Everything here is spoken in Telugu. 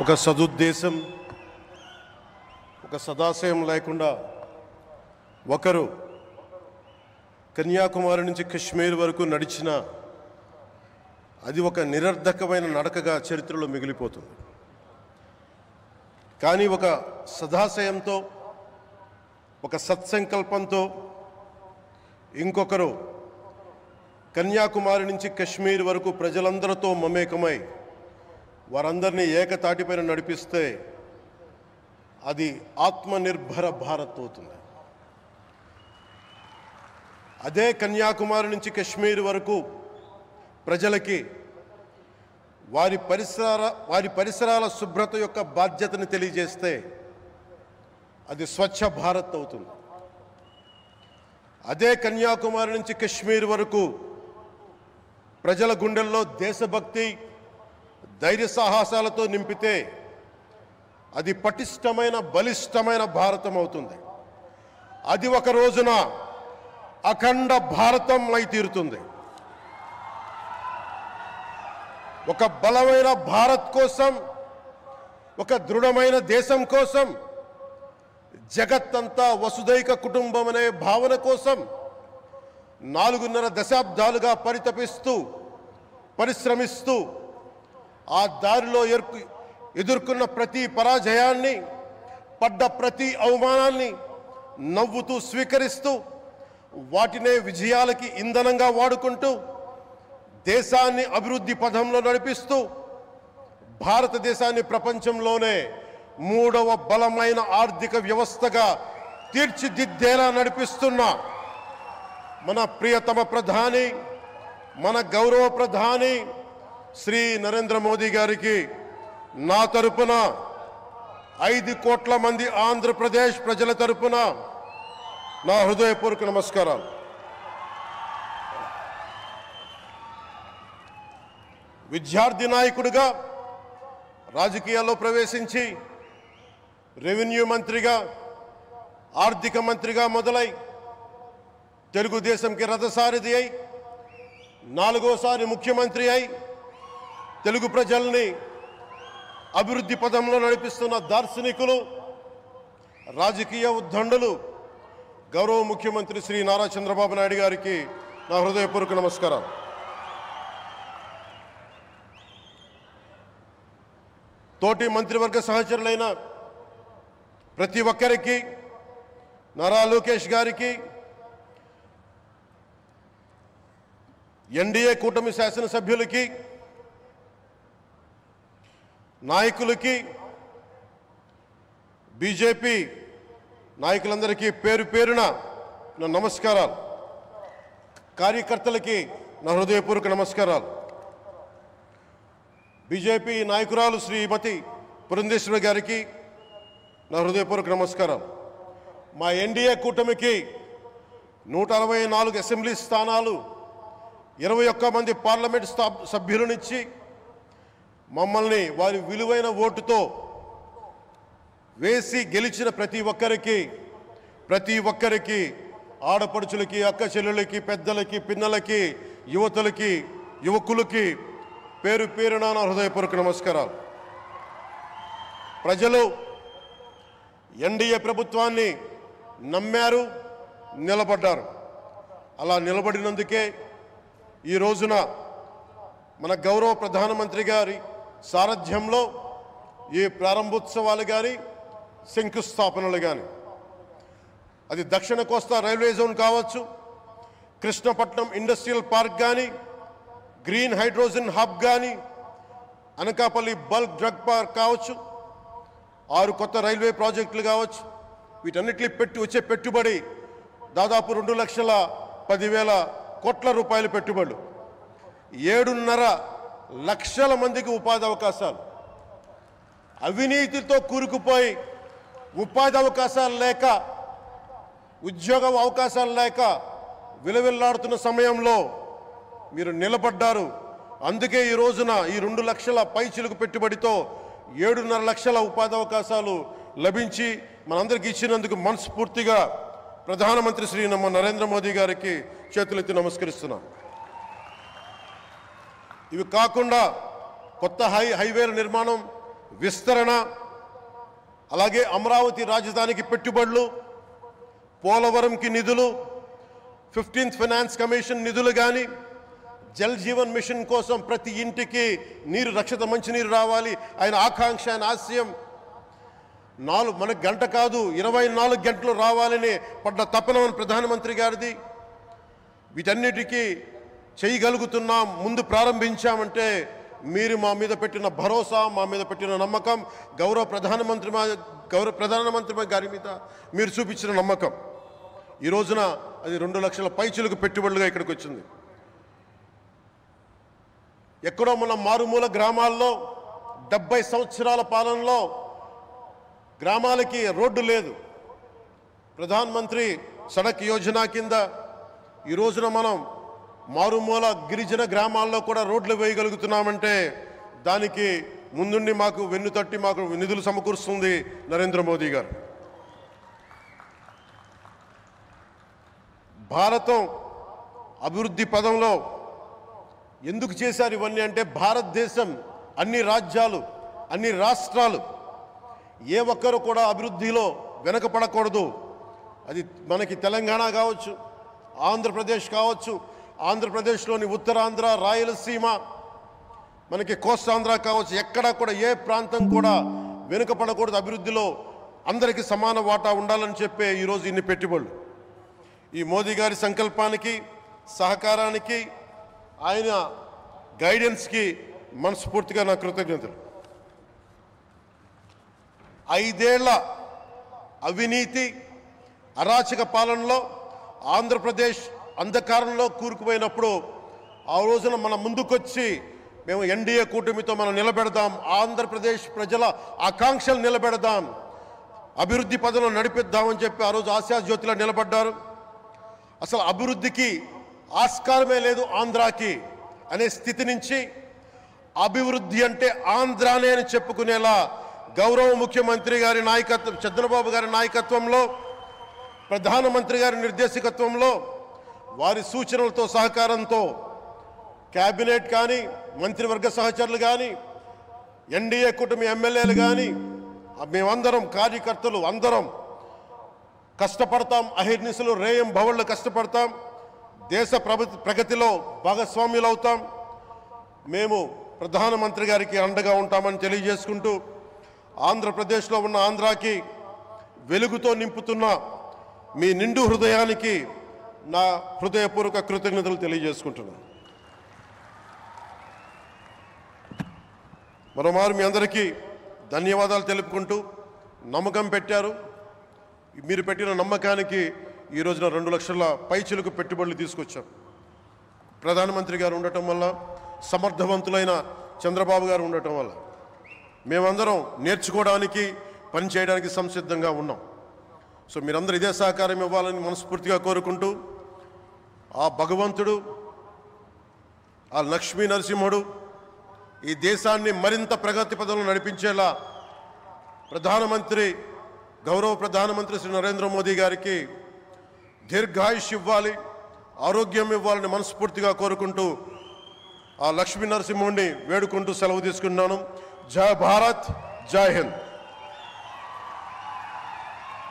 ఒక సదుద్దేశం ఒక సదాశయం లేకుండా ఒకరు కన్యాకుమారి నుంచి కశ్మీర్ వరకు నడిచిన అది ఒక నిరర్ధకమైన నడకగా చరిత్రలో మిగిలిపోతుంది. కానీ ఒక సదాశయంతో ఒక సత్సంకల్పంతో ఇంకొకరు కన్యాకుమారి నుంచి కశ్మీర్ వరకు ప్రజలందరితో మమేకమై వారందరినీ ఏకతాటిపైన నడిపిస్తే అది ఆత్మనిర్భర భారత్ అవుతుంది. అదే కన్యాకుమారి నుంచి కశ్మీర్ వరకు ప్రజలకి వారి పరిసరాల శుభ్రత యొక్క బాధ్యతను తెలియజేస్తే అది స్వచ్ఛ భారత్ అవుతుంది. అదే కన్యాకుమారి నుంచి కశ్మీర్ వరకు ప్రజల గుండెల్లో దేశభక్తి ధైర్య సాహసాలతో నింపితే అది పటిష్టమైన బలిష్టమైన భారతం అవుతుంది. అది ఒక రోజున అఖండ భారతం అయి తీరుతుంది. ఒక బలమైన భారత్ కోసం, ఒక దృఢమైన దేశం కోసం, జగత్తంతా వసుదైక కుటుంబం అనే భావన కోసం 4.5 దశాబ్దాలుగా పరితపిస్తూ పరిశ్రమిస్తూ ఆ దారిలో ఎదుర్కొన్న ప్రతి పరాజయాన్ని, పడ్డ ప్రతి అవమానాన్ని నవ్వుతూ స్వీకరిస్తూ వాటినే విజయాలకి ఇంధనంగా వాడుకుంటూ దేశాన్ని అభివృద్ధి పథంలో నడిపిస్తూ భారతదేశాన్ని ప్రపంచంలోనే 3వ బలమైన ఆర్థిక వ్యవస్థగా తీర్చిదిద్దేలా నడిపిస్తున్న మన ప్రియతమ ప్రధాని, మన గౌరవ ప్రధాని శ్రీ నరేంద్ర మోదీ గారికి నా తరపున 5 కోట్ల మంది ఆంధ్రప్రదేశ్ ప్రజల తరపున నా హృదయపూర్వక నమస్కారాలు. విద్యార్థి నాయకుడిగా రాజకీయాల్లో ప్రవేశించి రెవెన్యూ మంత్రిగా, ఆర్థిక మంత్రిగా మొదలై తెలుగుదేశంకి రథసారథి అయి 4వసారి ముఖ్యమంత్రి అయి తెలుగు ప్రజల్ని అభివృద్ధి పదంలో నడిపిస్తున్న దార్శనికులు, రాజకీయ ఉద్దండులు గౌరవ ముఖ్యమంత్రి శ్రీ నారా చంద్రబాబు నాయుడు గారికి నా హృదయపూర్వక నమస్కారాలు. తోటి మంత్రివర్గ సహచరులైన ప్రతి ఒక్కరికి, నారా లోకేష్ గారికి, ఎన్డీఏ కూటమి శాసనసభ్యులకి, నాయకులకి, బీజేపీ నాయకులందరికీ పేరు పేరున నా నమస్కారాలు. కార్యకర్తలకి నా హృదయపూర్వక నమస్కారాలు. బీజేపీ నాయకురాలు శ్రీమతి పురంధేశ్వరి గారికి నా హృదయపూర్వక నమస్కారాలు. మా ఎన్డీఏ కూటమికి 164 అసెంబ్లీ స్థానాలు, 21 మంది పార్లమెంట్ సభ్యులనిచ్చి మమ్మల్ని వారి విలువైన ఓటుతో వేసి గెలిచిన ప్రతి ఒక్కరికి ఆడపడుచులకి, అక్క చెల్లెళ్ళకి, పెద్దలకి, పిన్నలకి, యువతులకి, యువకులకి పేరు పేరున నా హృదయపూర్వక నమస్కారాలు. ప్రజలు ఎన్డీఏ ప్రభుత్వాన్ని నమ్మారు, నిలబడ్డారు. అలా నిలబడినందుకే ఈ రోజున మన గౌరవ ప్రధానమంత్రి గారి సారథ్యంలో ఈ ప్రారంభోత్సవాలు కానీ, శంకుస్థాపనలు కానీ, అది దక్షిణ కోస్తా రైల్వే జోన్ కావచ్చు, కృష్ణపట్నం ఇండస్ట్రియల్ పార్క్ కానీ, గ్రీన్ హైడ్రోజన్ హబ్ కానీ, అనకాపల్లి బల్క్ డ్రగ్ పార్క్ కావచ్చు, 6 కొత్త రైల్వే ప్రాజెక్టులు కావచ్చు, వీటన్నిటిని వచ్చే పెట్టుబడి దాదాపు 2,10,000 కోట్ల రూపాయల పెట్టుబడులు, 7.5 లక్షల మందికి ఉపాధి అవకాశాలు. అవినీతితో కూరుకుపోయి ఉపాధి అవకాశాలు లేక, ఉద్యోగ అవకాశాలు లేక విలవిల్లాడుతున్న సమయంలో మీరు నిలబడ్డారు. అందుకే ఈ రోజున ఈ 2 లక్షల పైచిలుకు పెట్టుబడితో 7.5 లక్షల ఉపాధి అవకాశాలు లభించి మనందరికీ ఇచ్చినందుకు మనస్ఫూర్తిగా ప్రధానమంత్రి శ్రీ నరేంద్ర మోదీ గారికి చేతులెత్తి నమస్కరిస్తున్నాం. ఇవి కాకుండా కొత్త హైవేల నిర్మాణం విస్తరణ, అలాగే అమరావతి రాజధానికి పెట్టుబడులు, పోలవరంకి నిధులు, 15th ఫైనాన్స్ కమిషన్ నిధులు కానీ, జల్ జీవన్ మిషన్ కోసం ప్రతి ఇంటికి నీరు, రక్షిత మంచినీరు రావాలి ఆయన ఆకాంక్ష, ఆయన ఆశయం. మనకు గంట కాదు 24 గంటలు రావాలని పడ్డ తపన ప్రధానమంత్రి గారిది. వీటన్నిటికీ చేయగలుగుతున్నాం, ముందు ప్రారంభించామంటే మీరు మా మీద పెట్టిన భరోసా, మా మీద పెట్టిన నమ్మకం, గౌరవ ప్రధానమంత్రి గారి మీద మీరు చూపించిన నమ్మకం. ఈ రోజున అది 2 లక్షల పైచులకు పెట్టుబడులుగా ఇక్కడికి వచ్చింది. ఎక్కడో మన మారుమూల గ్రామాల్లో 70 సంవత్సరాల పాలనలో గ్రామాలకి రోడ్డు లేదు. ప్రధానమంత్రి సడక్ యోజన కింద ఈ రోజున మనం మారుమూల గిరిజన గ్రామాల్లో కూడా రోడ్లు వేయగలుగుతున్నామంటే దానికి ముందుండి మాకు వెన్నుతట్టి మాకు నిధులు సమకూరుస్తుంది నరేంద్ర మోదీ గారు. భారతం అభివృద్ధి పదంలో ఎందుకు చేశారు ఇవన్నీ అంటే, భారతదేశం అన్ని రాజ్యాలు, అన్ని రాష్ట్రాలు ఏ ఒక్కరు కూడా అభివృద్ధిలో వెనకపడకూడదు. అది మనకి తెలంగాణ కావచ్చు, ఆంధ్రప్రదేశ్ కావచ్చు, ఆంధ్రప్రదేశ్లోని ఉత్తరాంధ్ర, రాయలసీమ, మనకి కోస్తాంధ్ర కావచ్చు, ఎక్కడా కూడా ఏ ప్రాంతం కూడా వెనుకపడకూడదు. అభివృద్ధిలో అందరికీ సమాన వాటా ఉండాలని చెప్పే ఈరోజు ఇన్ని పెట్టుబడులు. ఈ మోదీ గారి సంకల్పానికి, సహకారానికి, ఆయన గైడెన్స్కి మనస్ఫూర్తిగా నా కృతజ్ఞతలు. 5 ఏళ్ల అవినీతి అరాచక పాలనలో ఆంధ్రప్రదేశ్ అంధకారంలో కూరుకుపోయినప్పుడు ఆ రోజున మన ముందుకొచ్చి మేము ఎన్డీఏ కూటమితో మనం నిలబెడదాం, ఆంధ్రప్రదేశ్ ప్రజల ఆకాంక్షలు నిలబెడదాం, అభివృద్ధి పదంలో నడిపిద్దామని చెప్పి ఆ రోజు ఆశాజ్యోతిలో నిలబడ్డారు. అసలు అభివృద్ధికి ఆస్కారమే లేదు ఆంధ్రాకి అనే స్థితి నుంచి అభివృద్ధి అంటే ఆంధ్రానే అని చెప్పుకునేలా గౌరవ ముఖ్యమంత్రి గారి నాయకత్వం, చంద్రబాబు గారి నాయకత్వంలో, ప్రధానమంత్రి గారి నిర్దేశకత్వంలో, వారి సూచనలతో సహకారంతో క్యాబినెట్ కానీ, మంత్రివర్గ సహచరులు కానీ, ఎన్డీఏ కూటమి ఎమ్మెల్యేలు కానీ, మేమందరం కార్యకర్తలు అందరం కష్టపడతాం. అహిర్నిశలు రేయం భవళ్ళు కష్టపడతాం. దేశ ప్రగతిలో భాగస్వామ్యులు అవుతాం. మేము ప్రధానమంత్రి గారికి అండగా ఉంటామని తెలియజేసుకుంటూ, ఆంధ్రప్రదేశ్లో ఉన్న ఆంధ్రాకి వెలుగుతో నింపుతున్న మీ నిండు హృదయానికి నా హృదయపూర్వక కృతజ్ఞతలు తెలియజేసుకుంటున్నాను. మరోమారు మీ అందరికీ ధన్యవాదాలు తెలుపుకుంటూ, నమ్మకం పెట్టారు. మీరు పెట్టిన నమ్మకానికి ఈ రోజున 2 లక్షల పైచిలకు పెట్టుబడులు తీసుకొచ్చాం. ప్రధానమంత్రి గారు ఉండటం వల్ల, సమర్థవంతులైన చంద్రబాబు గారు ఉండటం వల్ల మేమందరం నేర్చుకోవడానికి, పనిచేయడానికి సంసిద్ధంగా ఉన్నాం. సో మీరందరూ ఇదే సహకారం ఇవ్వాలని మనస్ఫూర్తిగా కోరుకుంటూ, ఆ భగవంతుడు, ఆ లక్ష్మీ నరసింహుడు ఈ దేశాన్ని మరింత ప్రగతి పదంలో నడిపించేలా గౌరవ ప్రధానమంత్రి శ్రీ నరేంద్ర మోదీ గారికి దీర్ఘాయుష్ ఇవ్వాలి, ఆరోగ్యం ఇవ్వాలని మనస్ఫూర్తిగా కోరుకుంటూ, ఆ లక్ష్మీ నరసింహుడిని వేడుకుంటూ సెలవు తీసుకున్నాను. జై భారత్, జై హింద్.